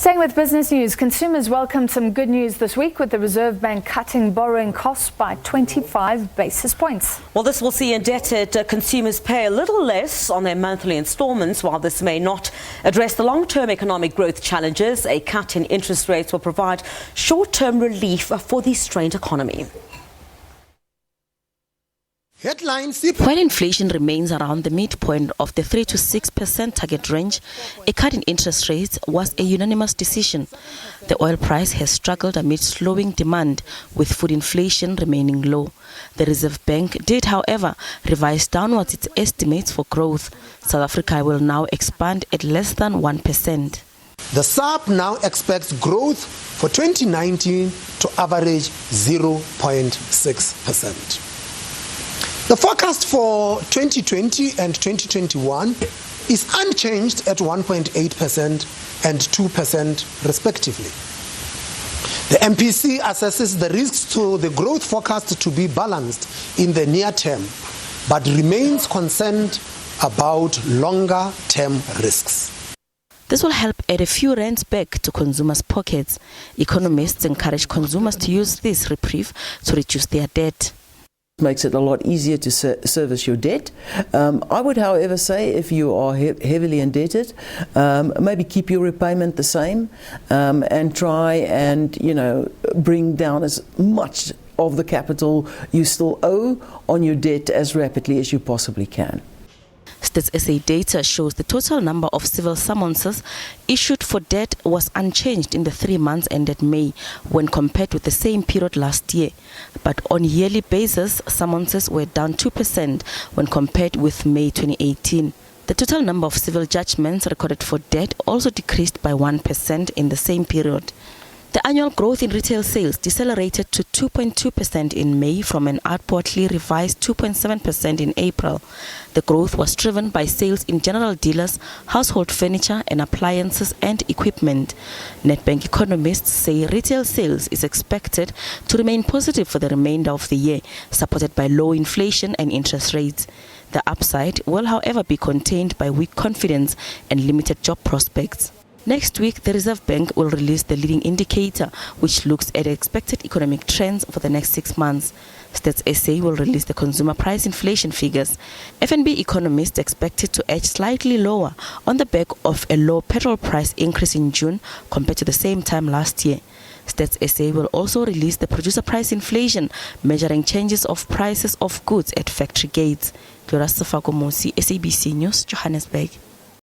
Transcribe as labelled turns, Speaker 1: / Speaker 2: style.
Speaker 1: Staying with business news, consumers welcomed some good news this week with the Reserve Bank cutting borrowing costs by 25 basis points.
Speaker 2: Well, this will see indebted consumers pay a little less on their monthly installments. While this may not address the long-term economic growth challenges, a cut in interest rates will provide short-term relief for the strained economy.
Speaker 3: While inflation remains around the midpoint of the 3 to 6% target range, a cut in interest rates was a unanimous decision. The oil price has struggled amid slowing demand, with food inflation remaining low. The Reserve Bank did, however, revise downwards its estimates for growth. South Africa will now expand at less than 1%.
Speaker 4: The SAB now expects growth for 2019 to average 0.6%. The forecast for 2020 and 2021 is unchanged at 1.8% and 2% respectively. The MPC assesses the risks to the growth forecast to be balanced in the near term, but remains concerned about longer-term risks.
Speaker 3: This will help add a few rands back to consumers' pockets. Economists encourage consumers to use this reprieve to reduce their debt.
Speaker 5: Makes it a lot easier to service your debt. I would, however, say if you are heavily indebted, maybe keep your repayment the same and try and, bring down as much of the capital you still owe on your debt as rapidly as you possibly can.
Speaker 3: Stats SA data shows the total number of civil summonses issued for debt was unchanged in the 3 months ended May when compared with the same period last year. But on a yearly basis, summonses were down 2% when compared with May 2018. The total number of civil judgments recorded for debt also decreased by 1% in the same period. The annual growth in retail sales decelerated to 2.2% in May from an upwardly revised 2.7% in April. The growth was driven by sales in general dealers, household furniture and appliances and equipment. Nedbank economists say retail sales is expected to remain positive for the remainder of the year, supported by low inflation and interest rates. The upside will, however, be contained by weak confidence and limited job prospects. Next week, the Reserve Bank will release the leading indicator, which looks at expected economic trends for the next 6 months. Stats SA will release the consumer price inflation figures. FNB economists expect it to edge slightly lower on the back of a low petrol price increase in June compared to the same time last year. Stats SA will also release the producer price inflation, measuring changes of prices of goods at factory gates. Gloria Safakomosi, SABC News, Johannesburg.